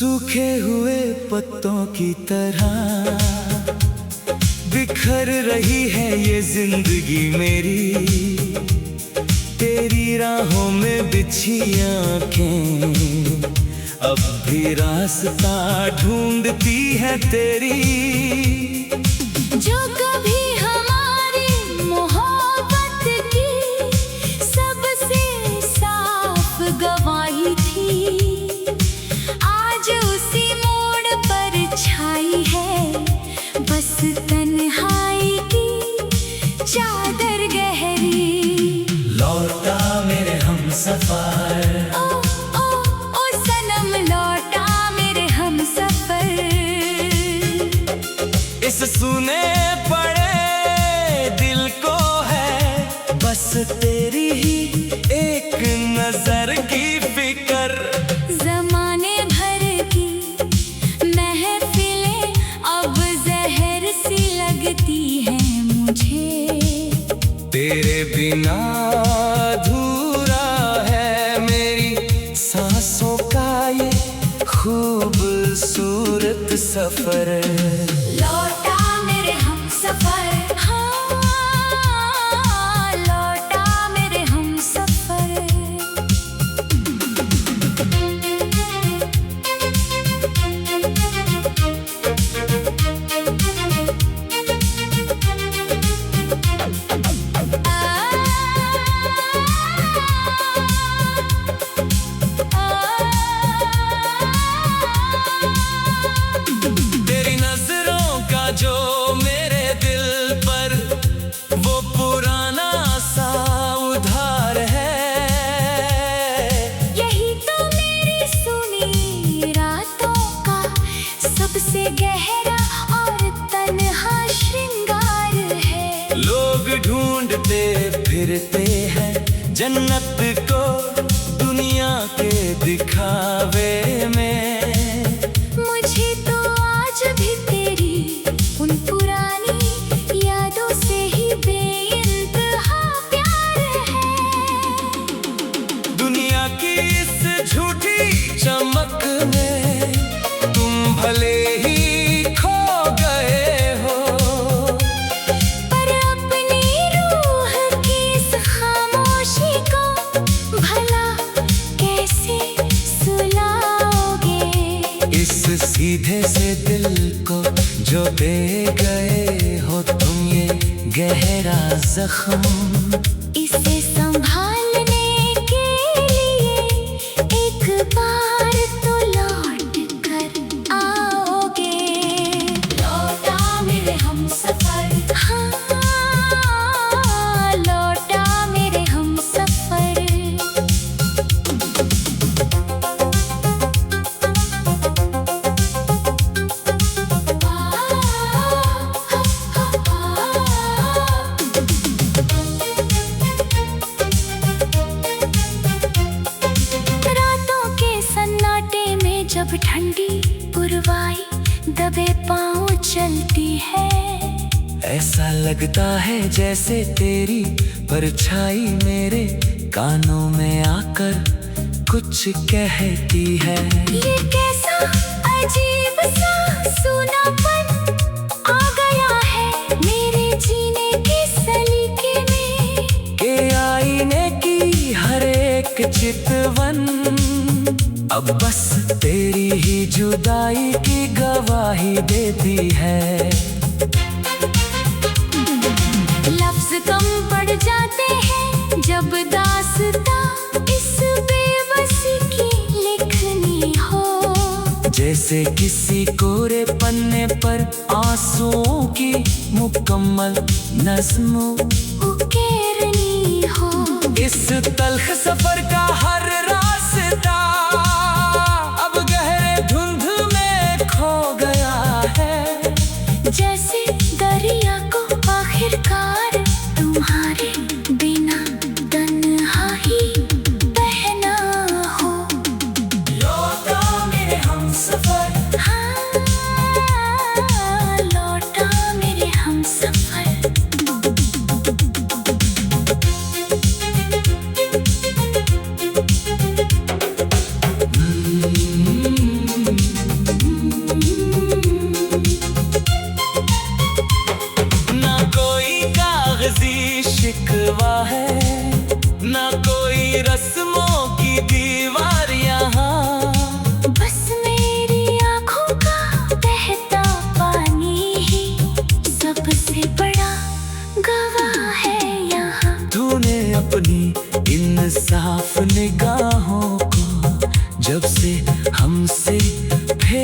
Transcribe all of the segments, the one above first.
सूखे हुए पत्तों की तरह बिखर रही है ये जिंदगी मेरी। तेरी राहों में बिछी आंखें अब भी रास्ता ढूंढती है तेरी। जो कभी हमारी मोहब्बत की सबसे साफ गवाही थी, आज उसी मोड़ पर छाई है बस तन्हाई की चादर गहरी। लौटा मेरे हमसफर, ओ सनम लौटा मेरे हमसफर। इस सुने पड़े दिल को है बस तेरी ही एक नजर की फिक्र। जमाने भर की महफिलें अब जहर सी लगती हैं मुझे। तेरे बिना अधूरा है मेरी सांसों का ये खूबसूरत सफर। लौटा मेरे हमसफर, हाँ लौटा मेरे हमसफर। तेरी नजरों का जो मेरे दिल पर वो पुराना सा उधार है। यही तो मेरी सुनी रातों का सबसे गहरा और तन्हा श्रृंगार है। लोग ढूंढते फिरते हैं जन्नत को दुनिया के दिखावे में। मुझे तो आज भी तेरी उन पुरानी यादों से ही बेइंतहा प्यार है। दुनिया की इस झूठी चमक में तुम भले ही खो गए हो, पर अपनी रूह की इस खामोशी को भला कैसे सुलाओगे। इस सीधे से दिल को जो दे गए हो तुम ये गहरा जख्म। इसे संभालने के लिए एक बार तो लौट कर आओगे। लौटा मेरे हमसफर, हाँ लौटा मेरे हमसफर। रातों के सन्नाटे में जब ठंडी पुरवाई दबे पाँव चलती है, ऐसा लगता है जैसे तेरी परछाई मेरे कानों में आकर कुछ कहती है। ये कैसा अजीब सा सूनापन आ गया है मेरे जीने के सलीके में। के आईने की हर एक चितवन अब बस तेरी ही जुदाई की गवाही देती है। लफ्ज कम पड़ जाते हैं जब दास्तां इस बेबसी की लिखनी हो। जैसे किसी कोरे पन्ने पर आंसुओं की मुकम्मल नज़्म उकेरनी हो। इस तल्ख सफर का हर रास्ता अब गहरे धुंध में खो गया है। जैसे दरिया को आखिरकार तुम्हारे बिना तन्हा ही बहना हो। लौटा मेरे हमसफर, हाँ लौटा मेरे हमसफर।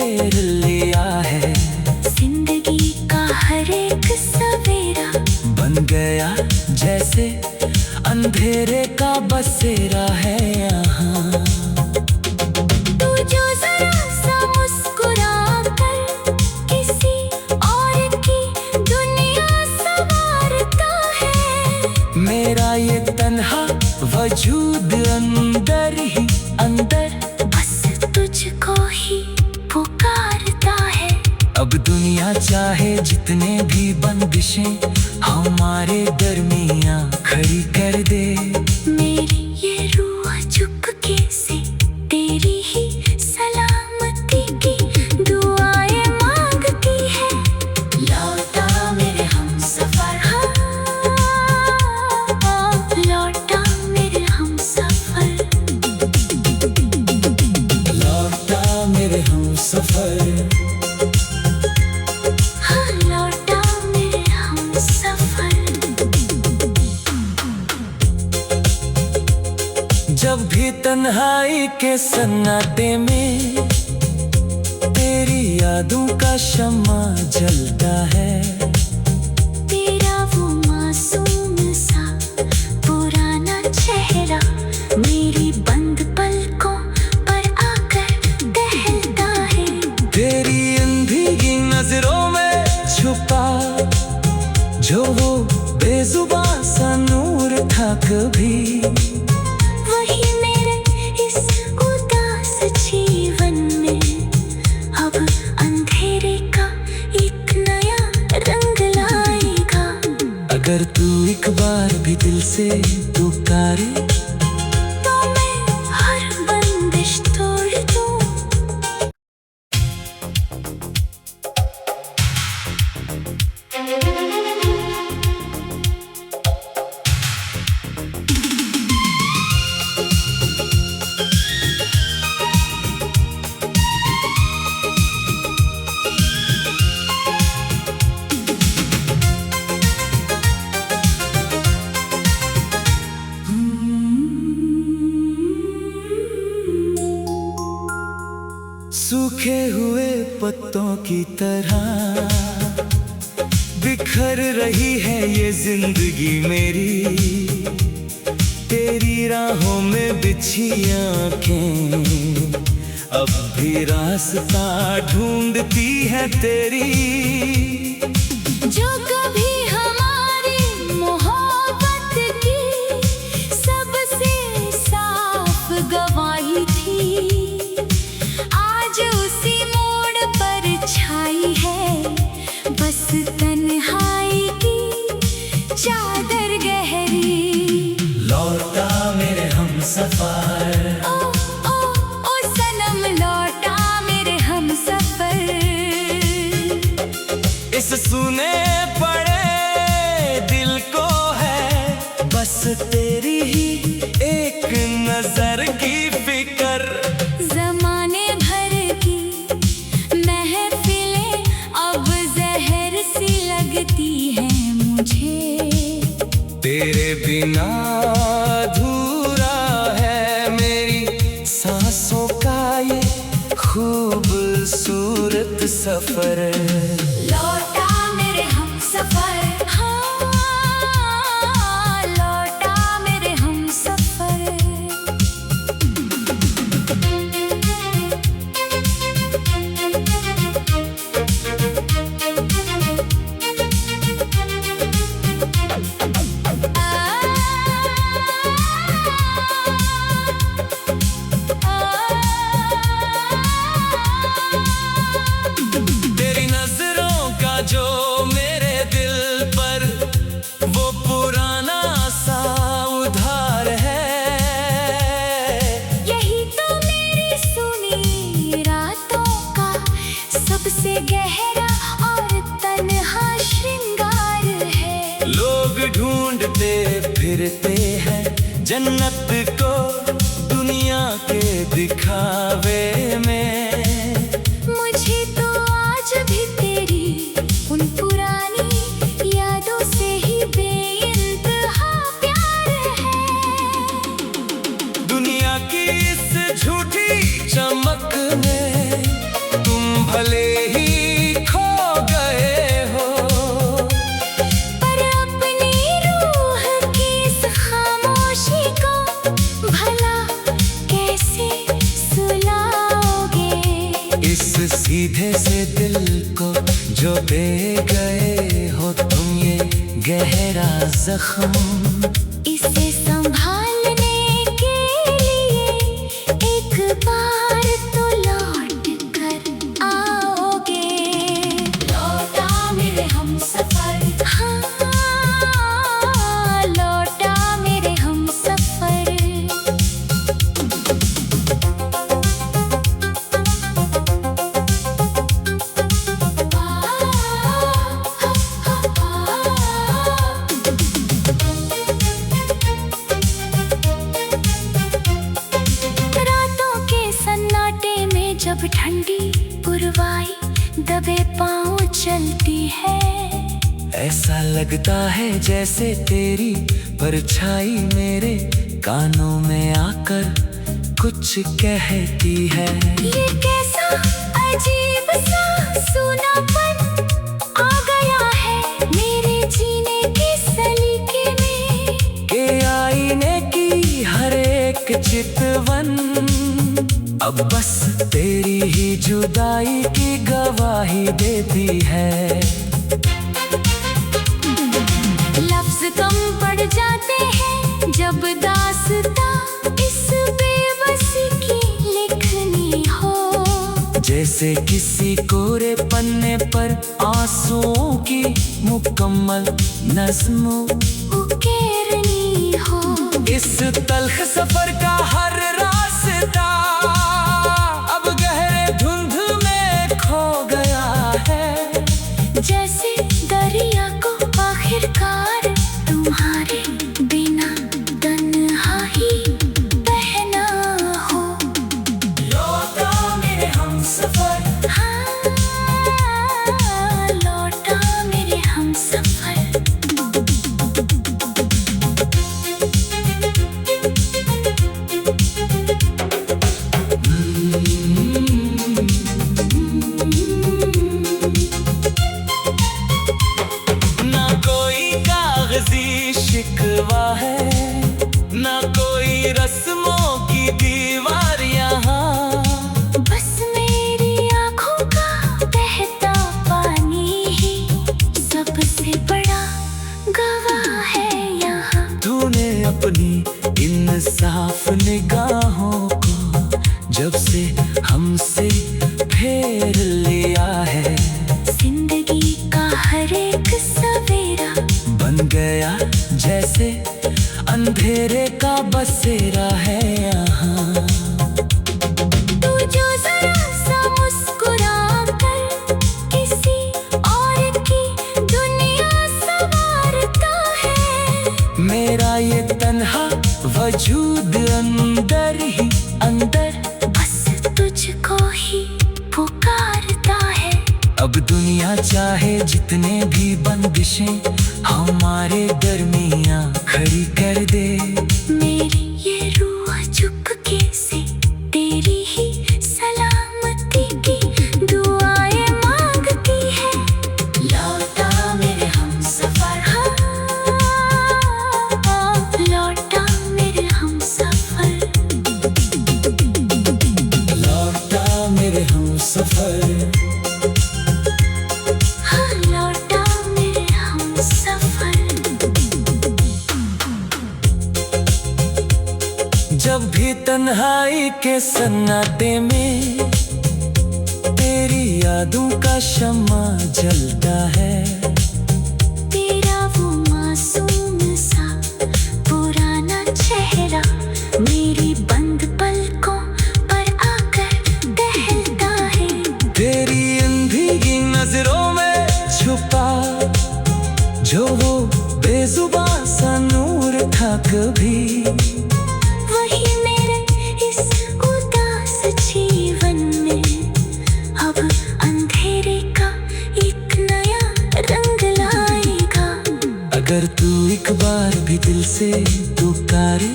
घेर लिया है। जिंदगी का हर एक सवेरा बन गया जैसे अंधेरे का बसेरा है यहाँ। तू जो जरा सा मुस्कुरा कर किसी और की दुनिया संवारता है। मेरा ये तन्हा वजूद अंदर ही अंदर बस तुझको ही पुकारता है। अब दुनिया चाहे जितने भी बंदिशें हमारे दरमियां खड़ी कर दे। मेरी ये रूह चुपके से तेरी ही सलामती की दुआएं मांगती है। लौटा मेरे हमसफर, लौटा मेरे हमसफर, लौटा मेरे हमसफर। लौटा मेरे हमसफर। जब भी तन्हाई के सन्नाटे में तेरी यादों का शम्मा जलता है। तेरा वो मासूम सा पुराना चेहरा मेरी बंद पलकों पर आकर टहलता है। तेरी अंधी नजरों में छुपा जो वो बेजुबान सा नूर था कभी, वही मेरे इस उदास जीवन में अब अंधेरे का एक नया रंग लाएगा। अगर तू एक बार भी दिल से पुकारे तो मैं हर बंदिश तोड़ दूं। सूखे हुए पत्तों की तरह बिखर रही है ये जिंदगी मेरी। तेरी राहों में बिछी आंखें अब भी रास्ता ढूंढती है तेरी। जो कभी हमारी मोहब्बत की सबसे साफ गवाही थी, आज उसी मोड़ पर छाई है बस तन्हाई की चादर गहरी। लौटा मेरे हमसफर, ओ ओ ओ सनम लौटा मेरे हमसफर। इस सुने पड़े दिल को है बस तेरी ही एक नजर की फिक्र। जमाने भर की महफिलें अब जहर सी लगती हैं मुझे। तेरे बिना अधूरा है मेरी सांसों का ये खूबसूरत सफर। लौटा मेरे हमसफर, हाँ, लौटा मेरे हमसफर। तेरी नजरों का जो मेरे दिल पर वो पुराना सा उधार है। यही तो मेरी सुनी रातों का सबसे गहरा और तन्हा श्रृंगार है। लोग ढूंढते फिरते हैं जन्नत को दुनिया के दिखावे में। मुझे तो आज भी तेरी उन पुरानी यादों से ही बेइंतहा प्यार है। दुनिया की इस झूठी चमक में तुम सीधे से दिल को जो दे गए हो तुम ये गहरा जख्म। इसे संभालने के लिए एक बार तो लौट कर आओगे। लौटा मेरे हमसफर, हाँ लौटा मेरे हमसफर। जब ठंडी पुरवाई दबे पाँव चलती है, ऐसा लगता है जैसे तेरी परछाई मेरे कानों में आकर कुछ कहती है। ये कैसा अजीब सा सूनापन आ गया है मेरे जीने के सलीके में, के आईने की हर एक चितवन अब बस तेरी ही जुदाई की गवाही देती है। लफ्ज कम पड़ जाते हैं जब दास्तां इस बेबसी की लिखनी हो, जैसे किसी कोरे पन्ने पर आंसुओं की मुकम्मल नज़्म उकेरनी हो। इस तल्ख सफर का हर रास्ता जैसे दरिया को आखिरकार तुम्हारे बिना तन्हा ही बहना हो। लौटा मेरे हमसफर, हाँ लौटा मेरे हमसफर। शिकवा है ना कोई रस्मों की दीवार यहाँ, बस मेरी आँखों का बहता पानी ही सबसे बड़ा गवाह है यहाँ। तूने अपनी इंसाफ निगाहों को जब से हमसे फेर लिया है, जिंदगी का हर एक सवेरा बन गया जैसे अंधेरे का बसेरा है यहाँ। तू जो जरा सा मुस्कुरा कर किसी और की दुनिया संवारता है, मेरा ये तन्हा वजूद अंदर ही अंदर बस तुझको ही पुकारता है। अब दुनिया चाहे जितने भी बंदिशें हमारे दरमियां खड़ी कर दे, मेरी ये रूह चुपके से तेरी ही सलामती की दुआएं मांगती है। लौटा मेरे हमसफर, हाँ लौटा मेरे हमसफर। लौटा मेरे हमसफर, जब भी तन्हाई के सन्नाटे में तेरी यादों का शम्मा जलता है, तेरा वो मासूम सा पुराना चेहरा मेरी बंद पलकों पर आकर टहलता है, तेरी इन भीगी नजरों में छुपा जो वो बेजुबान सा नूर था कभी, वही मेरे इस उदास जीवन में अब अंधेरे का एक नया रंग लाएगा। अगर तू एक बार भी दिल से पुकारे